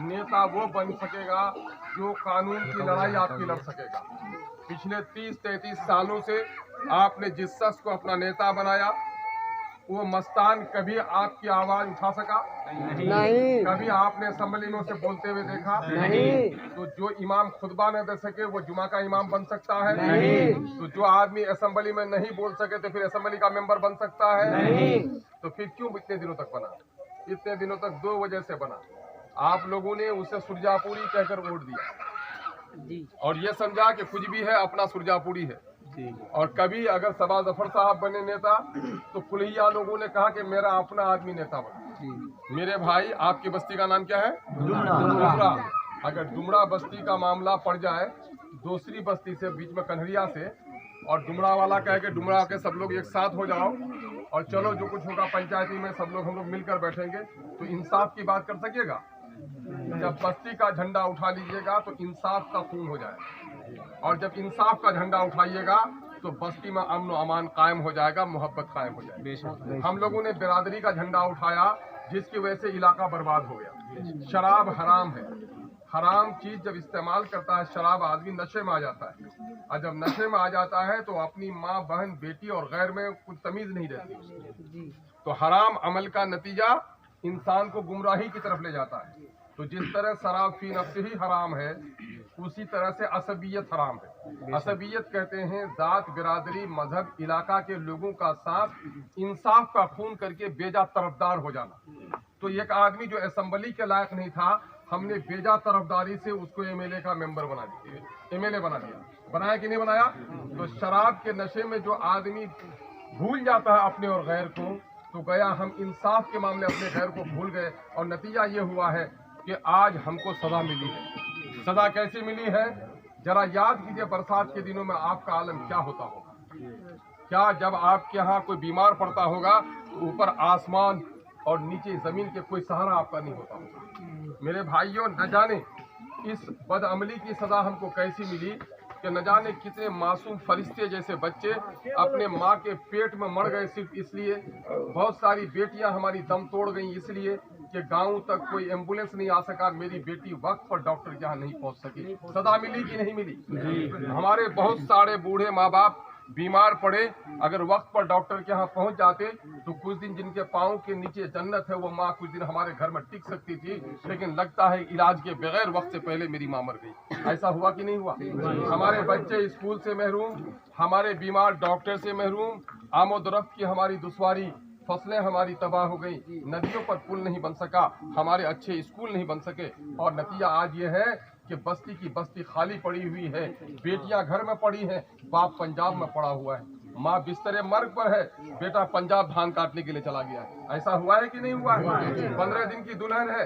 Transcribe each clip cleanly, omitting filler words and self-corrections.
नेता वो बन सकेगा जो कानून की लड़ाई आपकी लड़ सकेगा। पिछले 30-33 सालों से आपने जिस शख्स को अपना नेता बनाया, वो मस्तान कभी आपकी आवाज उठा सका? नहीं। कभी आपने असेंबली में उसे बोलते हुए देखा? नहीं। तो जो इमाम खुतबा न दे सके वो जुमा का इमाम बन सकता है? नहीं। तो जो आदमी असेंबली में नहीं बोल सके तो फिर असेंबली का मेंबर बन सकता है? नहीं। तो फिर क्यों इतने दिनों तक बना? इतने दिनों तक 2 वजह से बना। आप लोगों ने उसे सुरजापुरी कहकर वोट दिया और ये समझा कि कुछ भी है अपना सुरजापुरी है। और कभी अगर सबा जफर साहब बने नेता तो कुल्हिया लोगों ने कहा कि मेरा अपना आदमी नेता बने। मेरे भाई, आपकी बस्ती का नाम क्या है? डुमरा। अगर डुमरा बस्ती का मामला पड़ जाए दूसरी बस्ती से, बीच में कन्हरिया से, और डुमरा वाला कहे कि डुमरा के सब लोग एक साथ हो जाओ और चलो जो कुछ होगा पंचायती में सब लोग हम लोग मिलकर बैठेंगे, तो इंसाफ की बात कर सकेगा? जब बस्ती का झंडा उठा लीजिएगा तो इंसाफ का खून हो जाए, और जब इंसाफ का झंडा उठाइएगा तो बस्ती में अमन और अमान कायम हो जाएगा, मोहब्बत कायम हो जाएगी। हम लोगों ने बिरादरी का झंडा उठाया जिसकी वजह से इलाका बर्बाद हो गया। शराब हराम है। हराम चीज जब इस्तेमाल करता है शराब, आदमी नशे में आ जाता है, और जब नशे में आ जाता है तो अपनी माँ, बहन, बेटी और गैर में कुछ तमीज नहीं रहती। तो हराम अमल का नतीजा इंसान को गुमराही की तरफ ले जाता है। तो जिस तरह शराब फी नफ्स ही हराम है, उसी तरह से असबियत हराम है। असबियत कहते हैं जात, बिरादरी, मजहब, इलाका के लोगों का साथ इंसाफ का खून करके बेजा तरफदार हो जाना। तो एक आदमी जो असेंबली के लायक नहीं था, हमने बेजा तरफदारी से उसको एमएलए का मेंबर बना दिया, एमएलए बना दिया। बनाया कि नहीं बनाया? तो शराब के नशे में जो आदमी भूल जाता है अपने और गैर को, तो गया हम इंसाफ के मामले अपने गैर को भूल गए, और नतीजा ये हुआ है कि आज हमको सजा मिली है। सजा कैसे मिली है? जरा याद कीजिए बरसात के दिनों में आपका आलम क्या होता होगा। क्या जब आपके यहाँ कोई बीमार पड़ता होगा तो ऊपर आसमान और नीचे जमीन के कोई सहारा आपका नहीं होता होगा। मेरे भाइयों, न जाने इस बदअमली की सजा हमको कैसी मिली कि न जाने कितने मासूम फरिश्ते जैसे बच्चे अपने माँ के पेट में मर गए सिर्फ इसलिए। बहुत सारी बेटियां हमारी दम तोड़ गई इसलिए कि गांव तक कोई एम्बुलेंस नहीं आ सका, मेरी बेटी वक्त पर डॉक्टर के यहाँ नहीं पहुंच सकी। सजा मिली कि नहीं मिली? हमारे बहुत सारे बूढ़े माँ बाप बीमार पड़े, अगर वक्त पर डॉक्टर के यहाँ पहुंच जाते तो कुछ दिन जिनके पाँव के नीचे जन्नत है वो माँ कुछ दिन हमारे घर में टिक सकती थी, लेकिन लगता है इलाज के बगैर वक्त से पहले मेरी माँ मर गई। ऐसा हुआ कि नहीं हुआ? हमारे बच्चे स्कूल से महरूम, हमारे बीमार डॉक्टर से महरूम, आमोदरफ्त की हमारी दुश्वारी, फसलें हमारी तबाह हो गई, नदियों पर पुल नहीं बन सका, हमारे अच्छे स्कूल नहीं बन सके, और नतीजा आज ये है कि बस्ती की बस्ती खाली पड़ी हुई है। बेटियां घर में पड़ी हैं, बाप पंजाब में पड़ा हुआ है, माँ बिस्तरे मर्ग पर है, बेटा पंजाब धान काटने के लिए चला गया है। ऐसा हुआ है कि नहीं हुआ है? 15 दिन की दुल्हन है,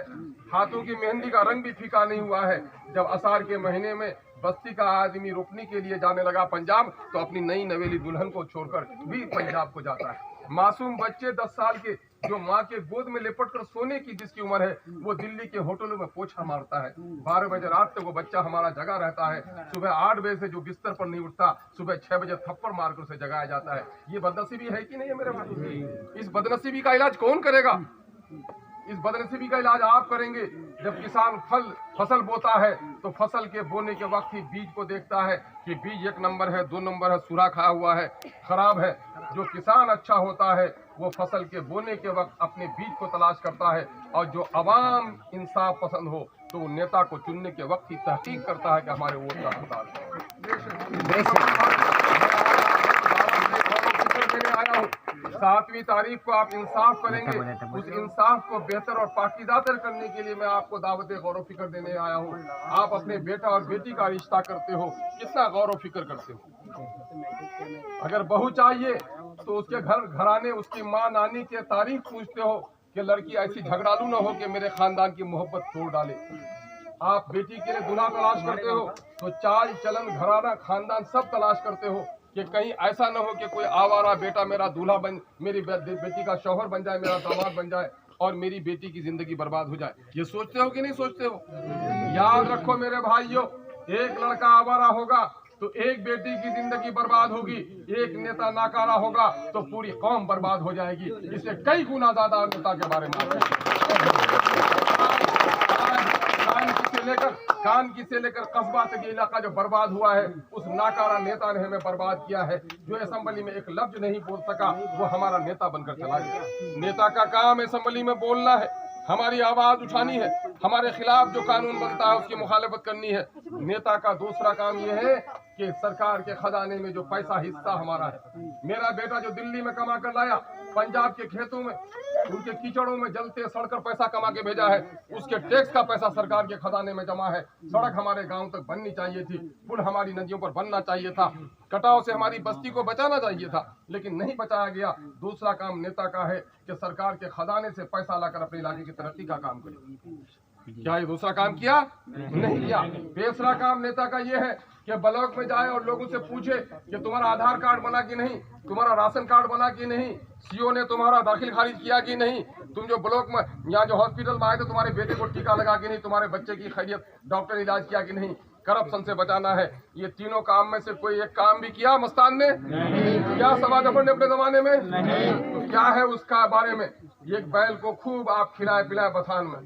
हाथों की मेहंदी का रंग भी फीका नहीं हुआ है। जब असार के महीने में बस्ती का आदमी रोपनी के लिए जाने लगा पंजाब, तो अपनी नई नवेली दुल्हन को छोड़कर भी पंजाब को जाता है। मासूम बच्चे 10 साल के जो माँ के गोद में लिपट कर सोने की जिसकी उम्र है, वो दिल्ली के होटलों में पोछा मारता है। 12 बजे रात तक वो बच्चा हमारा जगा रहता है। सुबह 8 बजे से जो बिस्तर पर नहीं उठता, सुबह 6 बजे थप्पड़ मारकर उसे जगाया जाता है। ये बदनसीबी है कि नहीं है मेरे भाई? इस बदनसीबी का इलाज कौन करेगा? इस बदनसीबी का इलाज आप करेंगे। जब किसान फसल बोता है तो फसल के बोने के वक्त ही बीज को देखता है कि बीज 1 नंबर है, 2 नंबर है, सूरा खाया हुआ है, खराब है। जो किसान अच्छा होता है वो फसल के बोने के वक्त अपने बीज को तलाश करता है, और जो अवाम इंसाफ पसंद हो तो नेता को चुनने के वक्त ही तहकीक करता है कि हमारे वोट का हकदार आया हूँ। 7वीं तारीख को आप इंसाफ करेंगे, उस इंसाफ को बेहतर और पाकीज़ातर करने के लिए मैं आपको दावत गौर फिक्र देने आया हूँ। आप अपने बेटा और बेटी का रिश्ता करते हो, कितना गौर फिक्र करते हो? अगर बहू चाहिए तो उसके घराने, उसकी माँ नानी के तारीख पूछते हो कि लड़की ऐसी झगड़ालू न हो कि मेरे खानदान की मोहब्बत तोड़ डाले। आप बेटी के लिए दूल्हा तलाश करते हो तो चाल चलन, घराना, खानदान सब तलाश करते हो कि कहीं ऐसा न हो कि कोई आवारा बेटा मेरा दूल्हा बन, मेरी बेटी का शौहर बन जाए, मेरा दामाद बन जाए और मेरी बेटी की जिंदगी बर्बाद हो जाए। ये सोचते हो कि नहीं सोचते हो? याद रखो मेरे भाइयों, एक लड़का आवारा होगा तो एक बेटी की जिंदगी बर्बाद होगी, एक नेता नाकारा होगा तो पूरी कौम बर्बाद हो जाएगी। इससे कई गुना ज्यादा नेता के बारे में कानकी से लेकर कस्बा तक ये इलाका जो बर्बाद हुआ है, उस नाकारा नेता ने हमें बर्बाद किया है। जो असेंबली में एक लफ्ज नहीं बोल सका, वो हमारा नेता बनकर चला गया। नेता का काम असेंबली में बोलना है, हमारी आवाज उठानी है, हमारे खिलाफ जो कानून बनता है उसकी मुखालफत करनी है। नेता का दूसरा काम यह है कि सरकार के खजाने में जो पैसा हिस्सा हमारा है, मेरा बेटा जो दिल्ली में कमा कर लाया, पंजाब के खेतों में उनके कीचड़ों में जलते सड़कर पैसा कमा के भेजा है, उसके टैक्स का पैसा सरकार के खजाने में जमा है। सड़क हमारे गांव तक बननी चाहिए थी, पुल हमारी नदियों पर बनना चाहिए था, कटाव से हमारी बस्ती को बचाना चाहिए था, लेकिन नहीं बचाया गया। दूसरा काम नेता का है कि सरकार के खजाने से पैसा लाकर अपने इलाके की तरक्की का काम करे। क्या ये दूसरा काम किया? नहीं किया। तीसरा काम नेता का ये है कि ब्लॉक में जाए और लोगों से पूछे कि तुम्हारा आधार कार्ड बना कि नहीं, तुम्हारा राशन कार्ड बना कि नहीं, सीओ ने तुम्हारा दाखिल खारिज किया कि नहीं, तुम जो ब्लॉक में यहाँ जो हॉस्पिटल में आए तो तुम्हारे बेटे को टीका लगा कि नहीं, तुम्हारे बच्चे की खैरियत डॉक्टर इलाज किया कि नहीं। करप्शन से बचाना है। ये तीनों काम में से कोई एक काम भी किया मस्तान ने? नहीं। क्या सवा जफर ने अपने जमाने में? नहीं। तो क्या है उसका बारे में? एक बैल को खूब आप खिलाए पिलाए बथान में,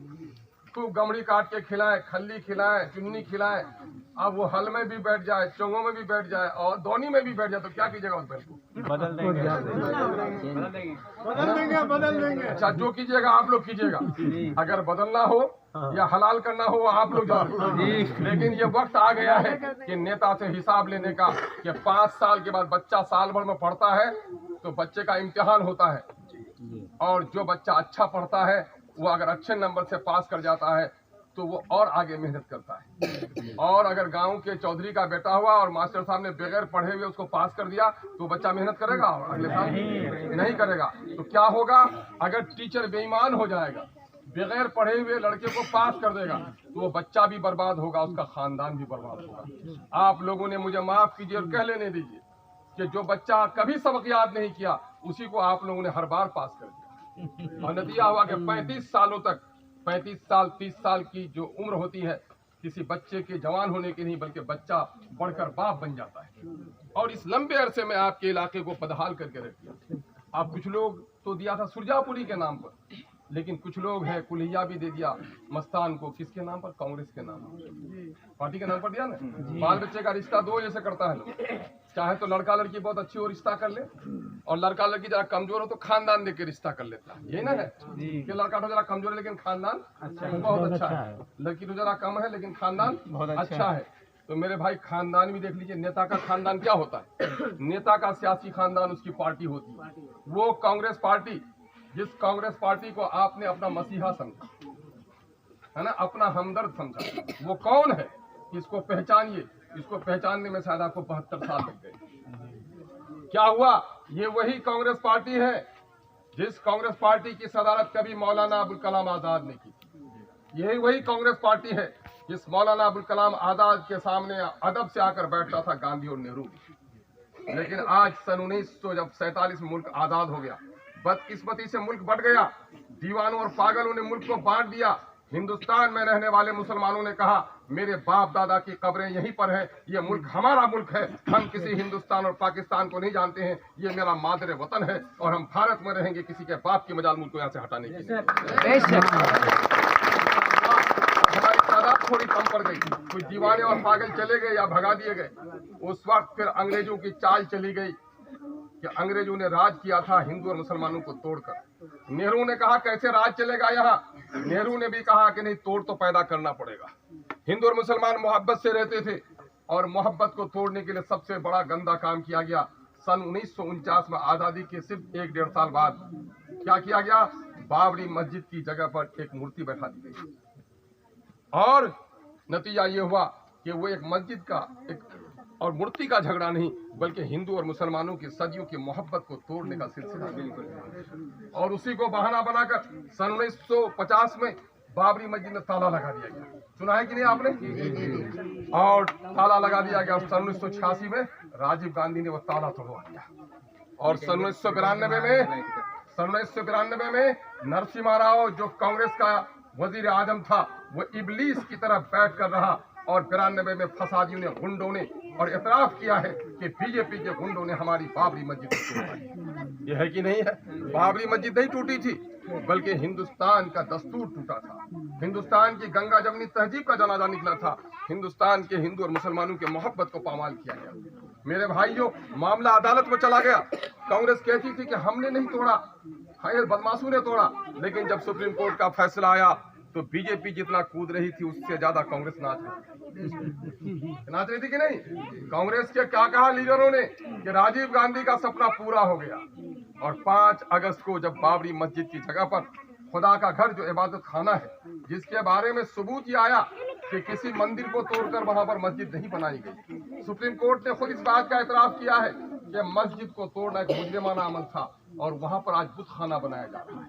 खूब गमड़ी काट के खिलाएं, खल्ली खिलाएं, चुन्नी खिलाएं, अब वो हल में भी बैठ जाए, चोंगों में भी बैठ जाए और दोनी में भी बैठ जाए, तो क्या कीजिएगा उस बैल को? बदल देंगे। अच्छा, जो कीजिएगा आप लोग कीजिएगा। अगर बदलना हो या हलाल करना हो आप लोग जाओ। लेकिन ये वक्त आ गया है कि नेता से हिसाब लेने का, कि 5 साल के बाद बच्चा साल भर में पढ़ता है तो बच्चे का इम्तिहान होता है, और जो बच्चा अच्छा पढ़ता है वो अगर अच्छे नंबर से पास कर जाता है तो वो और आगे मेहनत करता है। और अगर गांव के चौधरी का बेटा हुआ और मास्टर साहब ने बगैर पढ़े हुए उसको पास कर दिया तो बच्चा मेहनत करेगा और अगले साल नहीं करेगा। तो क्या होगा? अगर टीचर बेईमान हो जाएगा, बगैर पढ़े हुए लड़के को पास कर देगा, तो वो बच्चा भी बर्बाद होगा, उसका खानदान भी बर्बाद होगा। आप लोगों ने मुझे माफ कीजिए और कह लेने दीजिए कि जो बच्चा कभी सबक याद नहीं किया उसी को आप लोगों ने हर बार पास कर दिया, और नतीजा हुआ कि 35 सालों तक, 35 साल 30 साल की जो उम्र होती है किसी बच्चे के जवान होने की नहीं, बल्कि बच्चा बढ़कर बाप बन जाता है। और इस लंबे अरसे में आपके इलाके को बदहाल करके रख दिया। आप कुछ लोग तो दिया था सुरजापुरी के नाम पर, लेकिन कुछ लोग हैं कुल्हिया भी दे दिया मस्तान को। किसके नाम पर? कांग्रेस के नाम पर, पार्टी के नाम पर दिया ना। बाल बच्चे का रिश्ता दो जैसे करता है लोग, चाहे तो लड़का लड़की बहुत अच्छी हो रिश्ता कर ले, और लड़का लड़की जरा कमजोर हो तो खानदान देके रिश्ता कर लेता है। यही ना है कि लड़का तो जरा कमजोर है लेकिन खानदान बहुत अच्छा है, लड़की तो जरा कम है लेकिन खानदान बहुत अच्छा है। तो मेरे भाई खानदान भी देख लीजिए। नेता का खानदान क्या होता है? नेता का सियासी खानदान उसकी पार्टी होती है। वो कांग्रेस पार्टी, जिस कांग्रेस पार्टी को आपने अपना मसीहा समझा है ना, अपना हमदर्द समझा, वो कौन है इसको पहचानिए। इसको पहचानने में शायद आपको 72 साल लग गए। क्या हुआ? ये वही कांग्रेस पार्टी है जिस कांग्रेस पार्टी की सदारत कभी मौलाना अबुल कलाम आजाद ने की थी। यही वही कांग्रेस पार्टी है जिस मौलाना अबुल कलाम आजाद के सामने अदब से आकर बैठता था गांधी और नेहरू। लेकिन आज सन 1947 में मुल्क आजाद हो गया, बदकिस्मती से मुल्क बढ़ गया, दीवानों और पागलों ने मुल्क को बांट दिया। हिंदुस्तान में रहने वाले मुसलमानों ने कहा मेरे बाप दादा की कब्रें यहीं पर हैं, ये मुल्क हमारा मुल्क है, हम किसी हिंदुस्तान और पाकिस्तान को नहीं जानते हैं, ये मेरा मादरे वतन है और हम भारत में रहेंगे, किसी के बाप की मजाल मुल्क को यहाँ से हटाने के लिए। हमारी तादाद थोड़ी कम पड़ गई, कुछ दीवाने और पागल चले गए या भगा दिए गए। उस वक्त फिर अंग्रेजों की चाल चली गई कि अंग्रेजों ने राज किया था हिंदू और मुसलमानों को तोड़कर। नेहरू ने कहा कैसे राज चलेगा यहाँ? नेहरू ने भी कहा कि नहीं, तोड़ तो पैदा करना पड़ेगा। हिंदू और मुसलमान मोहब्बत से रहते थे और मोहब्बत को तोड़ने के लिए सबसे बड़ा गंदा काम किया गया। सन 1949 में आजादी के सिर्फ 1-1.5 साल बाद क्या किया गया? बाबरी मस्जिद की जगह पर एक मूर्ति बैठा दी गई, और नतीजा ये हुआ कि वो एक मस्जिद का एक और मूर्ति का झगड़ा नहीं, बल्कि हिंदू और मुसलमानों की सदियों की मोहब्बत को तोड़ने का सिलसिला बिल्कुल। और उसी को बहाना बनाकर सन 1950 में बाबरी मस्जिद में ताला लगा दिया गया। सुना है कि नहीं आपने? और ताला लगा दिया गया। और सन 1986 में राजीव गांधी ने वो ताला तोड़वा दिया। और सन 1992 में नरसिम्हा राव जो कांग्रेस का वजीर आजम था, वो इबलीस की तरह बैठ कर रहा, और 92 में फसादियों ने, गुंडों ने और इतराफ किया है कि बीजेपी के गुंडों ने हमारी बाबरी मस्जिद को तोड़ा। ये है कि नहीं है? बाबरी मस्जिद नहीं टूटी थी, बल्कि हिंदुस्तान का दस्तूर टूटा था, हिंदुस्तान की गंगा जमनी तहजीब का जनाजा निकला था, हिंदुस्तान के हिंदू और मुसलमानों के मोहब्बत को पामाल किया गया। मेरे भाइयों, मामला अदालत में चला गया। कांग्रेस कहती थी कि हमने नहीं तोड़ा, हाय बदमाशों ने तोड़ा, लेकिन जब सुप्रीम कोर्ट का फैसला आया तो बीजेपी जितना कूद रही थी उससे ज्यादा कांग्रेस नाच रही थी कि नहीं? कांग्रेस के क्या कहा लीडरों ने कि राजीव गांधी का सपना पूरा हो गया। और 5 अगस्त को जब बाबरी मस्जिद की जगह पर खुदा का घर जो इबादत खाना है, जिसके बारे में सबूत ये आया कि किसी मंदिर को तोड़कर वहां पर मस्जिद नहीं बनाई गई, सुप्रीम कोर्ट ने खुद इस बात का एतराफ किया है कि मस्जिद को तोड़ना एक मुजरिमाना अमल था और वहां पर आज बुत खाना बनाया जा रहा है।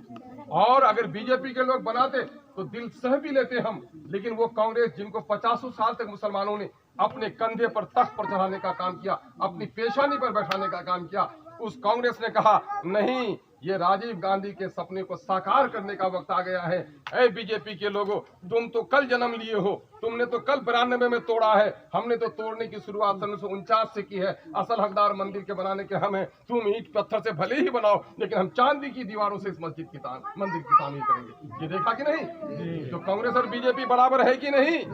और अगर बीजेपी के लोग बनाते तो दिल सह भी लेते हम, लेकिन वो कांग्रेस जिनको 50 साल तक मुसलमानों ने अपने कंधे पर तख्त पर चढ़ाने का काम किया, अपनी पेशानी पर बैठाने का काम किया, उस कांग्रेस ने कहा नहीं, ये राजीव गांधी के सपने को साकार करने का वक्त आ गया है। ऐ बीजेपी के लोगों, तुम तो कल जन्म लिए हो, तुमने तो कल 92 में तोड़ा है, हमने तो तोड़ने की शुरुआत 1949 से की है। असल हकदार मंदिर के बनाने के हम हैं, तुम ईंट पत्थर से भले ही बनाओ, लेकिन हम चांदी की दीवारों से इस मंदिर की तामीर करेंगे। ये देखा कि नहीं? तो कांग्रेस और बीजेपी बराबर है कि नहीं?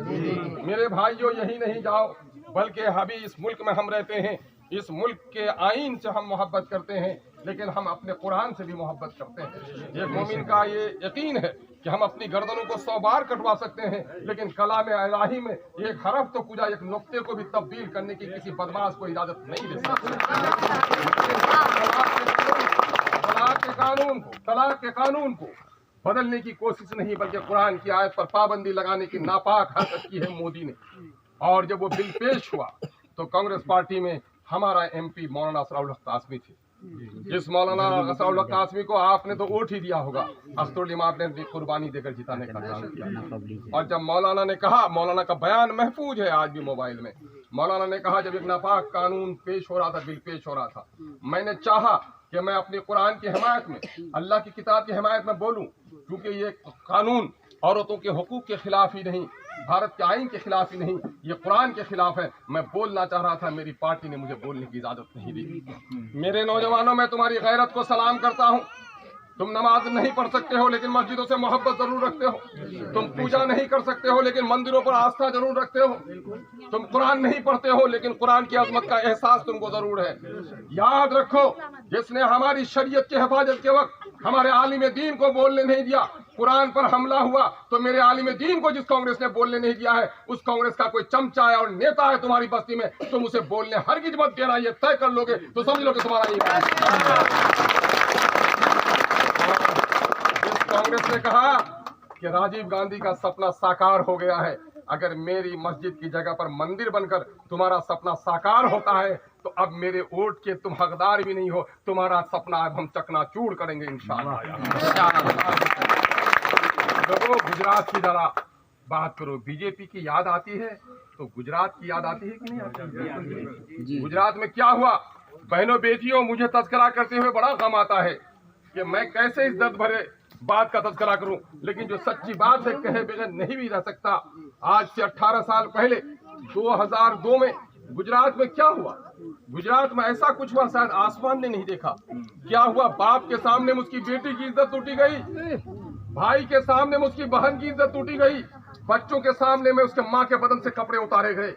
मेरे भाइयों, यही नहीं जाओ, बल्कि अभी इस मुल्क में हम रहते हैं, इस मुल्क के आईन से हम मोहब्बत करते हैं, लेकिन हम अपने कुरान से भी मोहब्बत करते हैं। एक मोमिन का ये यकीन है कि हम अपनी गर्दनों को 100 बार कटवा सकते हैं, लेकिन कलाम इलाही में एक हरफ तो कुजा एक नुक्ते को भी तब्दील करने की किसी बदमाश को इजाजत नहीं दे सकते। तलाक के कानून को बदलने की कोशिश नहीं, बल्कि कुरान की आयत पर पाबंदी लगाने की नापाक हरकत की है मोदी ने। और जब वो बिल पेश हुआ तो कांग्रेस पार्टी में हमारा MP मौलाना असराउल हक कासमी थे। जिस मौलाना असराउल हक कासमी को आपने तो वोट ही दिया होगा, अस्तुल इमाम ने कुर्बानी देकर जिताने का काम किया। और जब मौलाना ने कहा, मौलाना का बयान महफूज है आज भी मोबाइल में, मौलाना ने कहा जब एक नापाक कानून पेश हो रहा था, बिल पेश हो रहा था, मैंने चाहा कि मैं अपने कुरान की हिमायत में, अल्लाह की किताब की हिमायत में बोलूं, क्योंकि ये कानून औरतों के हुकूक के खिलाफ ही नहीं, भारत के आईन के खिलाफ ही नहीं, ये कुरान के खिलाफ है। मैं बोलना चाह रहा था, मेरी पार्टी ने मुझे बोलने की इजाजत नहीं दी। मेरे नौजवानों, मैं तुम्हारी गैरत को सलाम करता हूँ। तुम नमाज नहीं पढ़ सकते हो, लेकिन मस्जिदों से मोहब्बत जरूर रखते हो। तुम पूजा नहीं कर सकते हो, लेकिन मंदिरों पर आस्था जरूर रखते हो। तुम कुरान नहीं पढ़ते हो, लेकिन कुरान की अजमत का एहसास तुमको जरूर है। याद रखो, जिसने हमारी शरीयत की हिफाजत के वक्त हमारे आलिम दीन को बोलने नहीं दिया, कुरान पर हमला हुआ, तो मेरे आलिम दीन को जिस कांग्रेस ने बोलने नहीं दिया है, उस कांग्रेस का कोई चमचा है और नेता है तुम्हारी बस्ती में, तुम उसे बोलने हरगिज मत देना। ये तय कर लोगे तो समझ लो कि तुम्हारा ये कांग्रेस ने कहा कि राजीव गांधी का सपना साकार हो गया है, अगर मेरी मस्जिद की जगह पर मंदिर बनकर तुम्हारा सपना साकार होता है तो अब मेरे वोट के तुम हकदार भी नहीं हो, तुम्हारा सपना अब हम चकनाचूर करेंगे इंशाअल्लाह। लोगों, गुजरात की जरा बात करो। बीजेपी की याद आती है तो गुजरात की याद आती है कि नहीं आती? गुजरात में क्या हुआ? बहनों बेटियों, मुझे तस्करा करते हुए बड़ा गम आता है कि मैं कैसे इस दर्द भरे बात का तस्करा करूं, लेकिन जो सच्ची बात है कहे बगैर नहीं भी रह सकता। आज से 18 साल पहले 2002 में गुजरात में क्या हुआ? गुजरात में ऐसा कुछ हुआ शायद आसमान ने नहीं देखा। क्या हुआ? बाप के सामने उसकी बेटी की इज्जत टूटी गई, भाई के सामने में उसकी बहन की इज्जत टूटी गई, बच्चों के सामने में उसके माँ के बदन से कपड़े उतारे गए।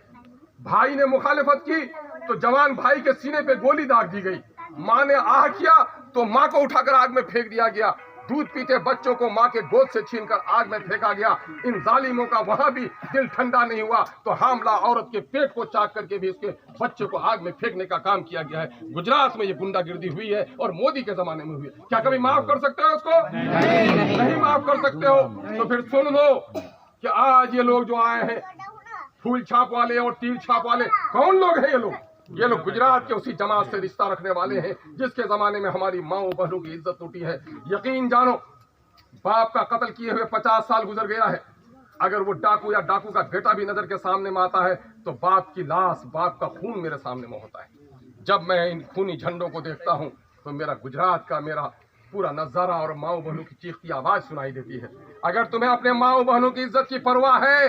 भाई ने मुखालिफत की तो जवान भाई के सीने पे गोली दाग दी गई। माँ ने आह किया तो माँ को उठाकर आग में फेंक दिया गया। दूध पीते बच्चों को माँ के गोद से छीनकर आग में फेंका गया। इन जालिमों का वहां भी दिल ठंडा नहीं हुआ तो हामला औरत के पेट को चाक करके भी उसके बच्चे को आग में फेंकने का काम किया गया है। गुजरात में ये गुंडागिर्दी हुई है और मोदी के जमाने में हुई है। क्या कभी माफ कर सकते हो उसको? नहीं माफ कर सकते हो। तो फिर सुन लो कि आज ये लोग जो आए हैं, फूल छाप वाले और तीर छाप वाले, कौन लोग हैं ये लोग? ये लोग गुजरात के उसी जमात से रिश्ता रखने वाले हैं जिसके जमाने में हमारी माओ बहनों की इज्जत टूटी है। यकीन जानो, बाप का कत्ल किए हुए 50 साल गुजर गया है। अगर वो डाकू या डाकू का बेटा भी नजर के सामने में आता है तो बाप की लाश, बाप का खून मेरे सामने में होता है। जब मैं इन खूनी झंडों को देखता हूँ तो मेरा गुजरात का मेरा पूरा नजारा और माओ बहनों की चीख की आवाज सुनाई देती है। अगर तुम्हें अपने माओ बहनों की इज्जत की परवाह है,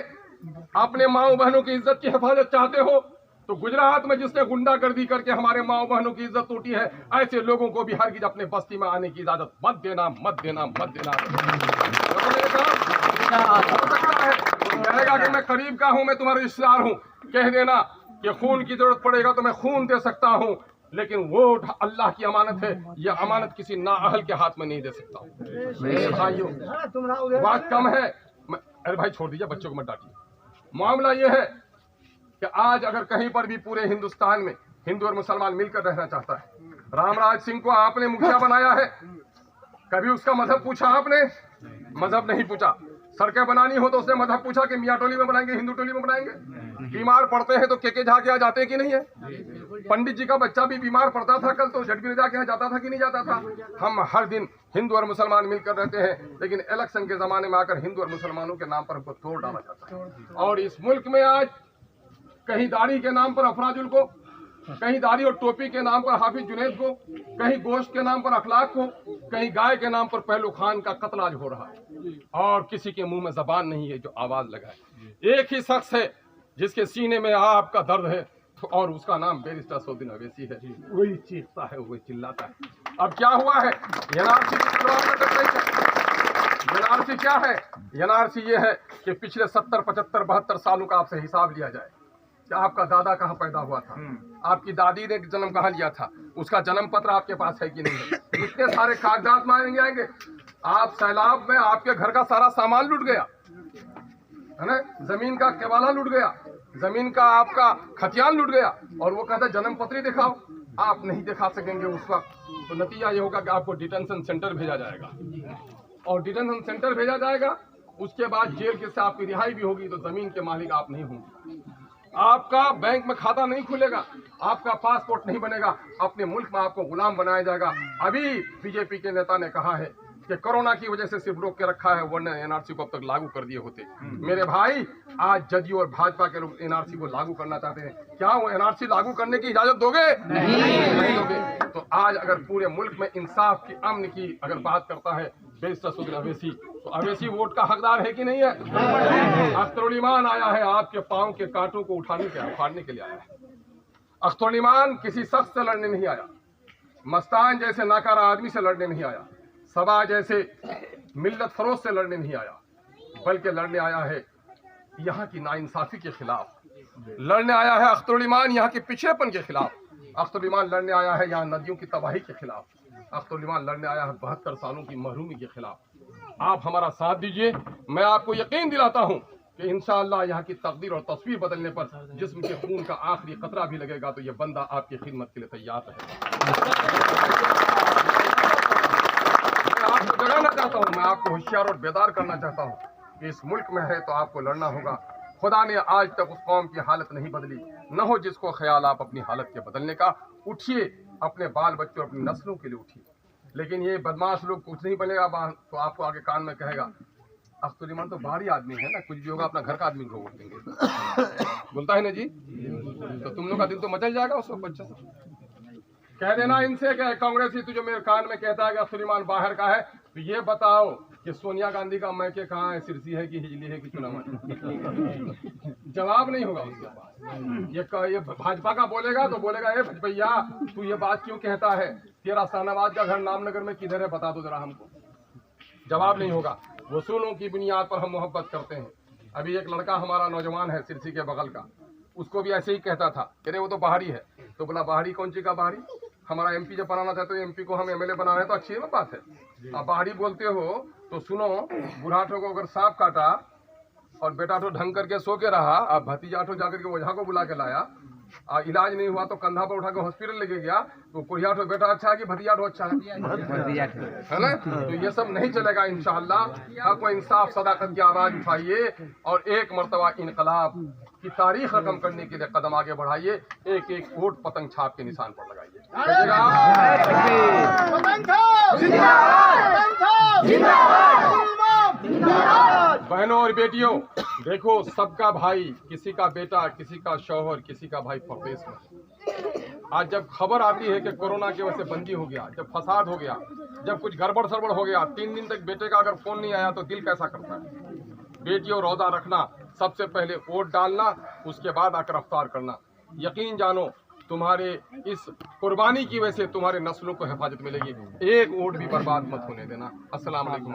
अपने माओ बहनों की इज्जत की हिफाजत चाहते हो, तो गुजरात में जिसने गुंडागर्दी करके हमारे माओ बहनों की इज्जत टूटी है, ऐसे लोगों को भी हरगिज अपने बस्ती में आने की इजाजत मत देना, मत देना, मत देना। तो मैंने कहा, हो सकता है कहेगा कि मैं करीब का हूं, मैं तुम्हारा रिश्तेदार हूं, कह देना कि खून की जरूरत पड़ेगा तो मैं खून दे सकता हूं, लेकिन वोट अल्लाह की अमानत है, यह अमानत किसी नाअहल के हाथ में नहीं दे सकता। मेरे भाइयों, बात कम है, अरे भाई छोड़ दीजिए, बच्चों को मत डांटिए। मामला यह है कि आज अगर कहीं पर भी पूरे हिंदुस्तान में हिंदू और मुसलमान मिलकर रहना चाहता है, रामराज सिंह को आपने मुखिया बनाया है, कभी उसका मजहब पूछा आपने? मजहब नहीं पूछा। सड़कें बनानी हो तो उसने मजहब पूछा कि मियाँ टोली में बनाएंगे, हिंदू टोली में बनाएंगे? बीमार पड़ते हैं तो के झाके यहाँ जाते हैं कि नहीं है? पंडित जी का बच्चा भी बीमार पड़ता था कल, तो झटगिर जाके यहाँ जाता था कि नहीं जाता था? हम हर दिन हिंदू और मुसलमान मिलकर रहते हैं, लेकिन इलेक्शन के जमाने में आकर हिंदू और मुसलमानों के नाम पर हमको तोड़ डाला जाता है। और इस मुल्क में आज कहीं दाढ़ी के नाम पर अफराजुल को, कहीं दाढ़ी और टोपी के नाम पर हाफिज जुनैद को, कहीं गोश्त के नाम पर अखलाक को, कहीं गाय के नाम पर पहलू खान का कत्ल आज हो रहा है, और किसी के मुंह में जबान नहीं है जो आवाज लगाए। एक ही शख्स है जिसके सीने में आपका दर्द है, और उसका नाम बैरिस्टर सऊदीन अवैसी है। वही चीखता है, वही चिल्लाता है। अब क्या हुआ है? एनआरसी की तलवार लटक रही है। एनआरसी क्या है? एनआरसी ये है कि पिछले 70, 75, 72 सालों का आपसे हिसाब लिया जाए कि आपका दादा कहाँ पैदा हुआ था, आपकी दादी ने जन्म कहाँ लिया था, उसका जन्म पत्र आपके पास है कि नहीं है। इतने सारे कागजात मांगे जाएंगे। आप सैलाब में आपके घर का सारा सामान लुट गया है ना, जमीन का केवाला लुट गया, जमीन का आपका खतियान लुट गया, और वो कहता है जन्म पत्र दिखाओ। आप नहीं दिखा सकेंगे उस वक्त, तो नतीजा ये होगा कि आपको डिटेंशन सेंटर भेजा जाएगा, और डिटेंशन सेंटर भेजा जाएगा, उसके बाद जेल के से आपकी रिहाई भी होगी, तो जमीन के मालिक आप नहीं होंगे। आपका बैंक में खाता नहीं खुलेगा, आपका पासपोर्ट नहीं बनेगा, अपने मुल्क में आपको गुलाम बनाया जाएगा। अभी बीजेपी के नेता ने कहा है कि कोरोना की वजह से सिर्फ रोक के रखा है, वरना एनआरसी को अब तक लागू कर दिए होते। मेरे भाई, आज जदयू और भाजपा के लोग एनआरसी को लागू करना चाहते हैं, क्या वो एनआरसी लागू करने की इजाजत दोगे? नहीं दोगे। तो आज अगर पूरे मुल्क में इंसाफ की, अमन की अगर बात करता है बैरिस्टर सऊदीन अवैसी, तो अवैसी वोट का हकदार है कि नहीं है? अख्तरुल ईमान आया है आपके पांव के कांटों को उठाने के, उखाड़ने के लिए आया है। अख्तरुल ईमान किसी शख्स से लड़ने नहीं आया, मस्तान जैसे नाकारा आदमी से लड़ने नहीं आया, सबा जैसे मिल्लत फरोज से लड़ने नहीं आया, बल्कि लड़ने आया है यहाँ की नाइंसाफी के खिलाफ, लड़ने आया है अख्तरुल ईमान यहाँ के पिछड़ेपन के खिलाफ, अख्तरुल ईमान लड़ने आया है यहाँ नदियों की तबाही के खिलाफ, अख्तरुल ईमान लड़ने आया है 72 सालों की महरूमी के खिलाफ। आप हमारा साथ दीजिए, मैं आपको यकीन दिलाता हूँ कि इंशाअल्लाह यहाँ की तकदीर और तस्वीर बदलने पर जिस्म के खून का आखिरी कतरा भी लगेगा तो ये बंदा आपकी खिदमत के लिए तैयार है। मैं आपको जगाना चाहता हूँ, मैं आपको होशियार और बेदार करना चाहता हूँ कि इस मुल्क में है तो आपको लड़ना होगा। खुदा ने आज तक उस कौम की हालत नहीं बदली, न हो जिसको ख्याल आप अपनी हालत के बदलने का। उठिए, अपने बाल बच्चों, अपनी नस्लों के लिए उठिए। लेकिन ये बदमाश लोग कुछ नहीं बनेगा तो आपको आगे कान में कहेगा अख्तरुल ईमान तो बाहरी आदमी है ना, कुछ भी होगा अपना घर का आदमी को वोट देंगे, बोलता है ना जी। तो तुम लोग का दिल तो मचल जाएगा उस वक्त। बच्चे से कह देना इनसे कि कांग्रेसी तुझे मेरे कान में कहता है कि अख्तरुल ईमान बाहर का है, तो ये बताओ कि सोनिया गांधी का मैके कहाँ है, सिरसी है कि हिजली है कि चुनाव? जवाब नहीं होगा उसके पास। ये भाजपा का बोलेगा तो बोलेगा ए भैया तू ये बात क्यों कहता है, तेरा शाहनवाज का घर नामनगर में किधर है बता दो जरा हमको। जवाब नहीं होगा। वसूलों की बुनियाद पर हम मोहब्बत करते हैं। अभी एक लड़का हमारा नौजवान है सिरसी के बगल का, उसको भी ऐसे ही कहता था अरे वो तो बाहरी है, तो बोला बाहरी कौन सी का बाहरी, हमारा एमपी जब बनाना चाहते हो एमपी को हम एमएलए बना रहे हैं तो अच्छी बात है। आप बाहरी बोलते हो तो सुनो, बुढ़ाठो को अगर सांप काटा और बेटा तो ढंग करके सो के रहा, अब भतीजा तो जाकर के ओझा को बुला के लाया, इलाज नहीं हुआ तो कंधा पर उठा के हॉस्पिटल लेके गया, तो कुड़िया तो बेटा अच्छा है कि भतीजा तो अच्छा है ना? तो ये सब नहीं चलेगा इंशाअल्लाह। हक व इंसाफ सदाकत की आवाज उठाइए और एक मर्तबा इनकलाब की तारीख रकम करने के लिए कदम आगे बढ़ाइए। एक एक वोट पतंग छाप के निशान पर लगाइए। बहनों और बेटियों, देखो सबका भाई, किसी का बेटा, किसी का शौहर, किसी का भाई परदेश में। आज जब खबर आती है कि कोरोना की वजह से बंदी हो गया, जब फसाद हो गया, जब कुछ गड़बड़ सड़बड़ हो गया, 3 दिन तक बेटे का अगर फोन नहीं आया तो दिल कैसा करता है। बेटियों रोजा रखना, सबसे पहले वोट डालना, उसके बाद आकर अफ्तार करना। यकीन जानो तुम्हारे इस कुर्बानी की वजह से तुम्हारे नस्लों को हिफाजत मिलेगी। एक वोट भी बर्बाद मत होने देना। अस्सलाम वालेकुम।